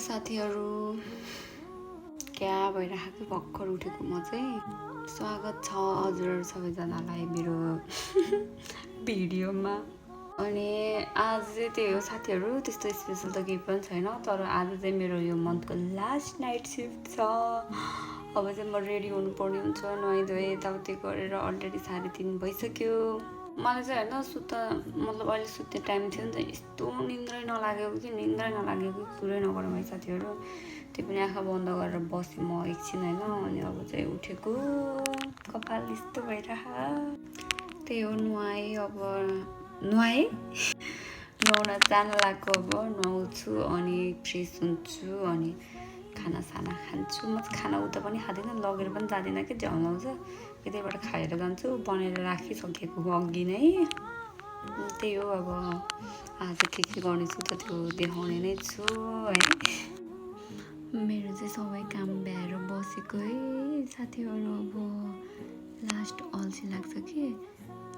साथीहरू क्या भइरहेको भर्खर उठेको म चाहिँ स्वागत छ हजुरहरू सबैजनालाई मेरो भिडियोमा। अनि आज चाहिँ त्यही हो साथीहरू, त्यस्तो स्पेसल त केही पनि छैन, तर आज चाहिँ मेरो यो मन्थको लास्ट नाइट सिफ्ट छ। अब चाहिँ म रेडी हुनुपर्ने हुन्छ, नुहाइधुवाइ यताउति गरेर अलरेडी 3:30 भइसक्यो। मलाई चाहिँ होइन मतलब अहिले सुत्ने टाइम थियो नि त, यस्तो निन्द्रै नलागेको कि कुरै नगरौँ है साथीहरू। त्यो पनि आँखा बन्द गरेर बसेँ म एकछिन होइन, अनि अब चाहिँ उठेको कपाल यस्तो भइरह। त्यही हो, नुहाएँ नुहाउन जान लाग्यो। अब नुहाउँछु अनि फ्रेस हुन्छु अनि खानासाना खान्छु। म चाहिँ खाना उता पनि खाँदिनँ, लगेर पनि जाँदिनँ कि झ्याउ लाउँछ, यतैबाट खाएर जान्छु बनाएर राखिसकेको अघि नै। त्यही हो, अब आज के गर्नेछु त त्यो देखाउने नै छु है। मेरो चाहिँ सबै काम भ्याएर बसेको है साथीहरू। अब लास्ट अल्छी लाग्छ कि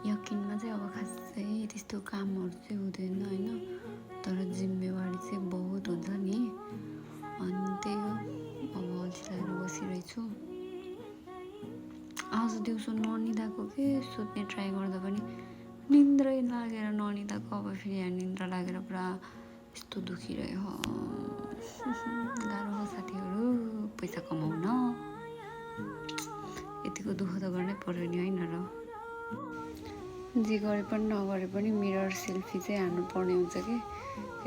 यकिनमा चाहिँ अब खासै त्यस्तो कामहरू चाहिँ हुँदैन होइन, तर जिम्मेवारी चाहिँ बहुत हुन्छ नि। अनि त्यही हो, अब अल्छी लागेर बसिरहेछु। आज दिउँसो ननिदाएको कि सुत्ने ट्राई गर्दा पनि निन्द्रै लागेर ननिदाएको। अब फेरि यहाँ निन्द्रा लागेर पुरा यस्तो दुखिरह्यो। गाह्रो हो साथीहरू पैसा कमाउन, यतिको दुःख त गर्नै पर्यो नि होइन र। जे गरे पनि नगरे पनि मिरर सेल्फी चाहिँ हान्नु पर्ने हुन्छ कि,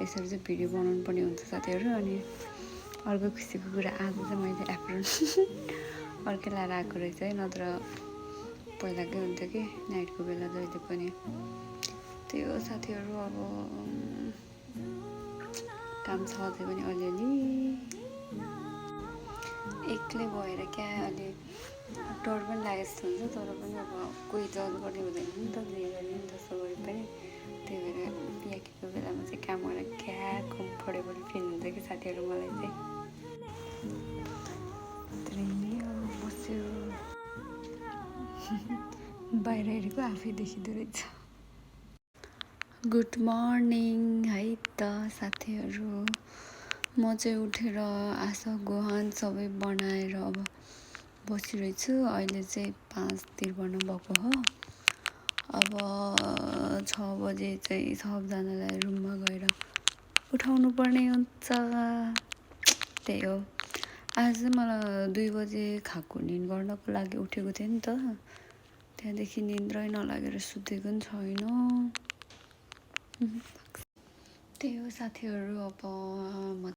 यसरी चाहिँ भिडियो बनाउनु पर्ने हुन्छ साथीहरू। अनि अर्को खुसीको कुरा, आज चाहिँ मैले एप्रोन अर्कै लाएर आएको रहेछ है, नत्र पहिलाकै हुन्थ्यो कि नाइटको बेला जहिले पनि। त्यही हो साथीहरू, अब काम छ अझै पनि अलिअलि, एक्लै भएर क्या अलि डर पनि लागे जस्तो हुन्छ, तर पनि अब कोही जज गर्ने हुँदैन नि त, जे गरे नि जस्तो गरे पनि। त्यही भएर बिहाको बेलामा चाहिँ काम गरेर क्या कम्फर्टेबल फिल हुन्छ कि साथीहरू। मलाई चाहिँ बस्यो बाहिर हेरेको आफै देखिँदो रहेछ। गुड मर्निङ है त साथीहरू। म चाहिँ उठेर आशा गोहान सबै बनाएर अब बसिरहेछु। अहिले चाहिँ 5:00 भएको हो। अब 6 बजे चाहिँ सबजनालाई रुममा गएर उठाउनु पर्ने हुन्छ। त्यही हो, आज चाहिँ मलाई 2 बजे खाएको निन्द गर्नको लागि उठेको थिएँ नि त, त्यहाँदेखि निन्द्रै नलागेर सुतेको पनि छैन। त्यही हो साथीहरू, अब म